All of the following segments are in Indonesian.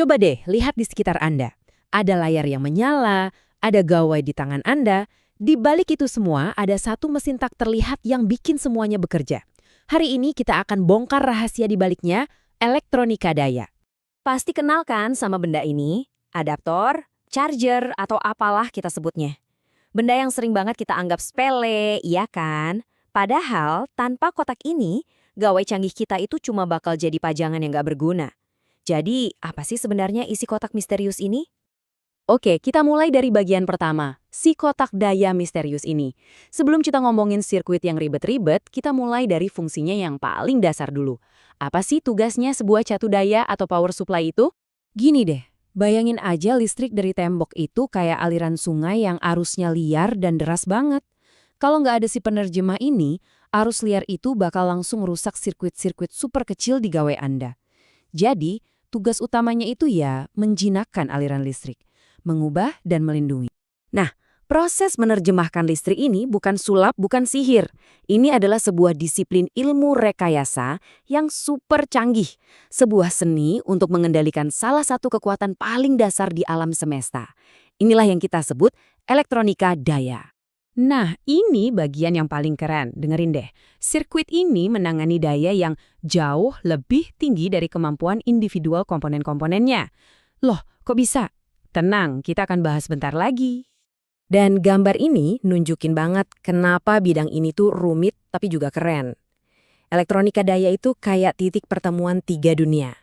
Coba deh lihat di sekitar Anda. Ada layar yang menyala, ada gawai di tangan Anda. Di balik itu semua ada satu mesin tak terlihat yang bikin semuanya bekerja. Hari ini kita akan bongkar rahasia di baliknya, elektronika daya. Pasti kenal kan sama benda ini? Adaptor, charger, atau apalah kita sebutnya. Benda yang sering banget kita anggap sepele, iya kan? Padahal tanpa kotak ini, gawai canggih kita itu cuma bakal jadi pajangan yang gak berguna. Jadi, apa sih sebenarnya isi kotak misterius ini? Oke, kita mulai dari bagian pertama, si kotak daya misterius ini. Sebelum kita ngomongin sirkuit yang ribet-ribet, kita mulai dari fungsinya yang paling dasar dulu. Apa sih tugasnya sebuah catu daya atau power supply itu? Gini deh, bayangin aja listrik dari tembok itu kayak aliran sungai yang arusnya liar dan deras banget. Kalau nggak ada si penerjemah ini, arus liar itu bakal langsung rusak sirkuit-sirkuit super kecil di gawai Anda. Jadi, tugas utamanya itu ya menjinakkan aliran listrik, mengubah dan melindungi. Nah, proses menerjemahkan listrik ini bukan sulap, bukan sihir. Ini adalah sebuah disiplin ilmu rekayasa yang super canggih. Sebuah seni untuk mengendalikan salah satu kekuatan paling dasar di alam semesta. Inilah yang kita sebut elektronika daya. Nah, ini bagian yang paling keren. Dengerin deh. Sirkuit ini menangani daya yang jauh lebih tinggi dari kemampuan individual komponen-komponennya. Loh, kok bisa? Tenang, kita akan bahas bentar lagi. Dan gambar ini nunjukin banget kenapa bidang ini tuh rumit tapi juga keren. Elektronika daya itu kayak titik pertemuan tiga dunia.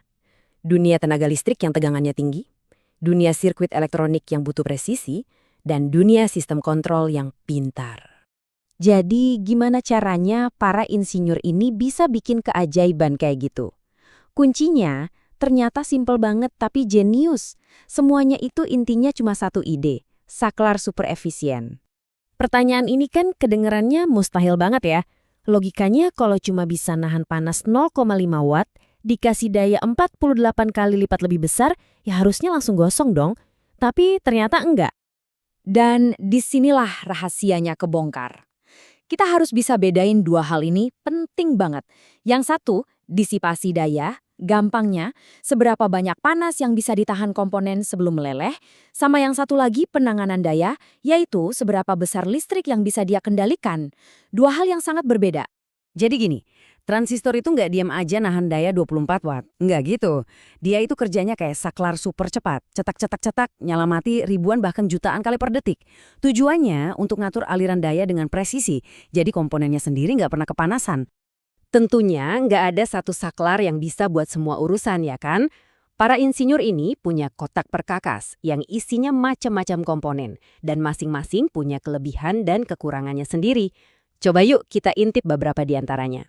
Dunia tenaga listrik yang tegangannya tinggi, dunia sirkuit elektronik yang butuh presisi, dan dunia sistem kontrol yang pintar. Jadi gimana caranya para insinyur ini bisa bikin keajaiban kayak gitu? Kuncinya ternyata simpel banget tapi jenius. Semuanya itu intinya cuma satu ide, saklar super efisien. Pertanyaan ini kan kedengerannya mustahil banget ya. Logikanya kalau cuma bisa nahan panas 0,5 watt, dikasih daya 48 kali lipat lebih besar, ya harusnya langsung gosong dong. Tapi ternyata enggak. Dan disinilah rahasianya kebongkar. Kita harus bisa bedain dua hal ini penting banget. Yang satu, disipasi daya. Gampangnya, seberapa banyak panas yang bisa ditahan komponen sebelum meleleh, sama yang satu lagi penanganan daya, yaitu seberapa besar listrik yang bisa dia kendalikan. Dua hal yang sangat berbeda. Jadi gini, transistor itu nggak diam aja nahan daya 24 watt. Nggak gitu. Dia itu kerjanya kayak saklar super cepat. Cetak-cetak-cetak, nyala mati ribuan bahkan jutaan kali per detik. Tujuannya untuk ngatur aliran daya dengan presisi, jadi komponennya sendiri nggak pernah kepanasan. Tentunya nggak ada satu saklar yang bisa buat semua urusan ya kan? Para insinyur ini punya kotak perkakas yang isinya macam-macam komponen dan masing-masing punya kelebihan dan kekurangannya sendiri. Coba yuk kita intip beberapa di antaranya.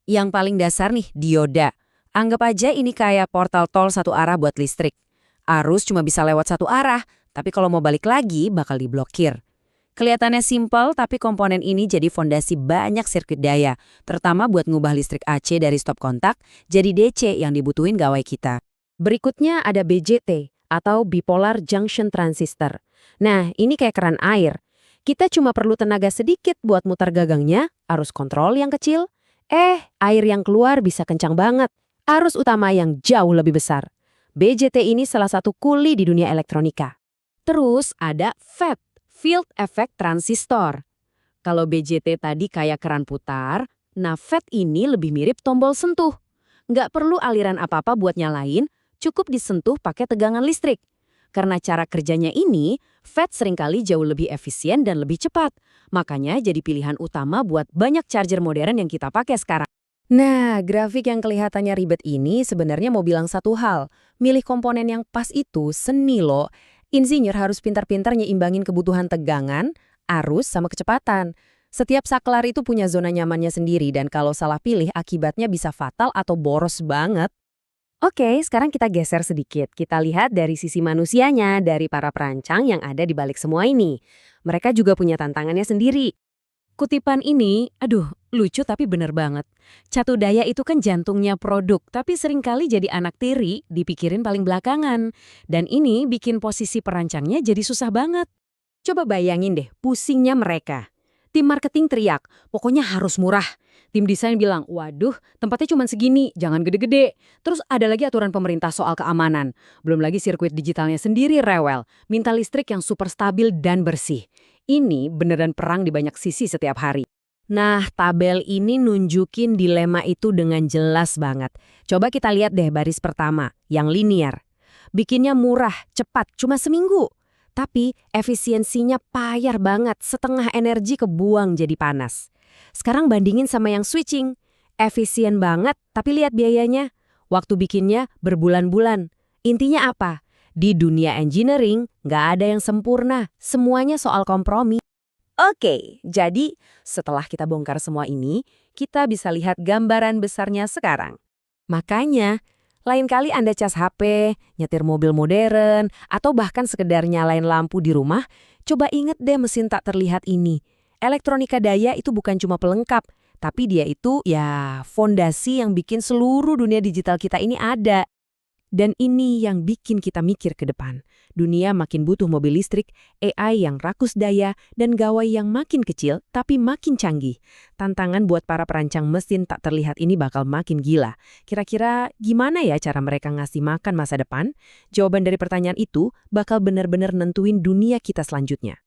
Yang paling dasar nih, dioda. Anggap aja ini kayak portal tol satu arah buat listrik. Arus cuma bisa lewat satu arah, tapi kalau mau balik lagi bakal diblokir. Kelihatannya simpel, tapi komponen ini jadi fondasi banyak sirkuit daya, terutama buat ngubah listrik AC dari stop kontak jadi DC yang dibutuhin gawai kita. Berikutnya ada BJT, atau Bipolar Junction Transistor. Nah, ini kayak keran air. Kita cuma perlu tenaga sedikit buat mutar gagangnya, arus kontrol yang kecil. Air yang keluar bisa kencang banget. Arus utama yang jauh lebih besar. BJT ini salah satu kuli di dunia elektronika. Terus ada FET. Field Effect Transistor. Kalau BJT tadi kayak keran putar, nah FET ini lebih mirip tombol sentuh. Nggak perlu aliran apa-apa buat nyalain, cukup disentuh pakai tegangan listrik. Karena cara kerjanya ini, FET seringkali jauh lebih efisien dan lebih cepat. Makanya jadi pilihan utama buat banyak charger modern yang kita pakai sekarang. Nah, grafik yang kelihatannya ribet ini sebenarnya mau bilang satu hal. Milih komponen yang pas itu seni loh. Insinyur harus pintar-pintar nyimbangin kebutuhan tegangan, arus, sama kecepatan. Setiap saklar itu punya zona nyamannya sendiri dan kalau salah pilih akibatnya bisa fatal atau boros banget. Oke, sekarang kita geser sedikit. Kita lihat dari sisi manusianya, dari para perancang yang ada di balik semua ini. Mereka juga punya tantangannya sendiri. Kutipan ini, lucu tapi bener banget. Catu daya itu kan jantungnya produk, tapi seringkali jadi anak tiri, dipikirin paling belakangan. Dan ini bikin posisi perancangnya jadi susah banget. Coba bayangin deh, pusingnya mereka. Tim marketing teriak, pokoknya harus murah. Tim desain bilang, waduh, tempatnya cuma segini, jangan gede-gede. Terus ada lagi aturan pemerintah soal keamanan. Belum lagi sirkuit digitalnya sendiri rewel, minta listrik yang super stabil dan bersih. Ini beneran perang di banyak sisi setiap hari. Nah, tabel ini nunjukin dilema itu dengan jelas banget. Coba kita lihat deh baris pertama, yang linear. Bikinnya murah, cepat, cuma seminggu. Tapi efisiensinya payah banget, setengah energi kebuang jadi panas. Sekarang bandingin sama yang switching. Efisien banget, tapi lihat biayanya. Waktu bikinnya berbulan-bulan. Intinya apa? Di dunia engineering, nggak ada yang sempurna. Semuanya soal kompromi. Oke, jadi setelah kita bongkar semua ini, kita bisa lihat gambaran besarnya sekarang. Makanya, lain kali Anda cas HP, nyetir mobil modern, atau bahkan sekedar nyalain lampu di rumah, coba inget deh mesin tak terlihat ini. Elektronika daya itu bukan cuma pelengkap, tapi dia itu ya fondasi yang bikin seluruh dunia digital kita ini ada. Dan ini yang bikin kita mikir ke depan. Dunia makin butuh mobil listrik, AI yang rakus daya, dan gawai yang makin kecil tapi makin canggih. Tantangan buat para perancang mesin tak terlihat ini bakal makin gila. Kira-kira gimana ya cara mereka ngasih makan masa depan? Jawaban dari pertanyaan itu bakal benar-benar nentuin dunia kita selanjutnya.